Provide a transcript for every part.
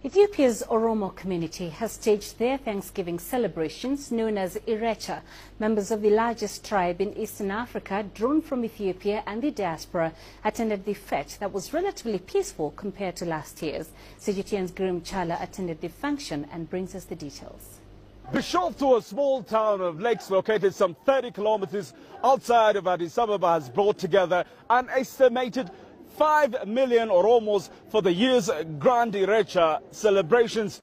Ethiopia's Oromo community has staged their Thanksgiving celebrations known as irreechaa. Members of the largest tribe in Eastern Africa, drawn from Ethiopia and the diaspora, attended the fete that was relatively peaceful compared to last year's. CGTN's irreechaa attended the function and brings us the details. Bishooftuu, a small town of lakes located some 30 kilometers outside of Addis Ababa, has brought together an estimated 5 million Oromos for the year's Grand Irreechaa celebrations.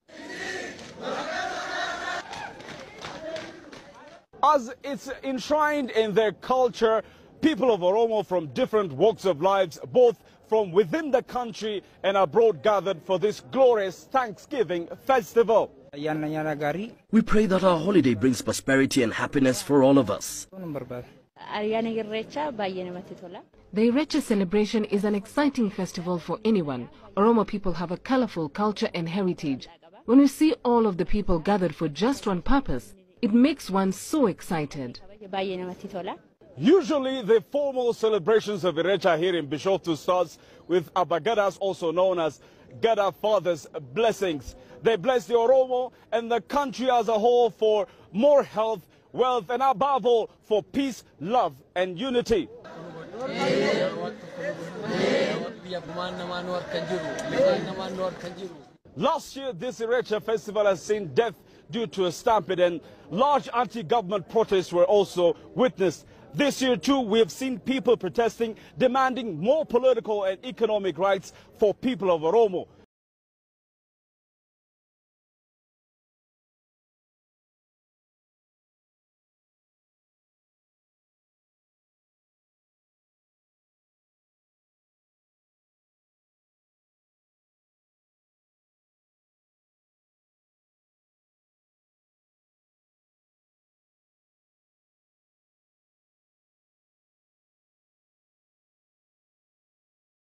As it's enshrined in their culture, people of Oromo from different walks of lives, both from within the country and abroad, gathered for this glorious Thanksgiving festival. We pray that our holiday brings prosperity and happiness for all of us. The Irreechaa celebration is an exciting festival for anyone. Oromo people have a colorful culture and heritage. When we see all of the people gathered for just one purpose, it makes one so excited. Usually the formal celebrations of Irreechaa here in Bishooftuu starts with Abagadas, also known as Gada Father's blessings. They bless the Oromo and the country as a whole for more health, wealth, and above all for peace, love, and unity. Last year, this Irreechaa festival has seen death due to a stampede, and large anti-government protests were also witnessed. This year too, we have seen people protesting, demanding more political and economic rights for people of Oromo.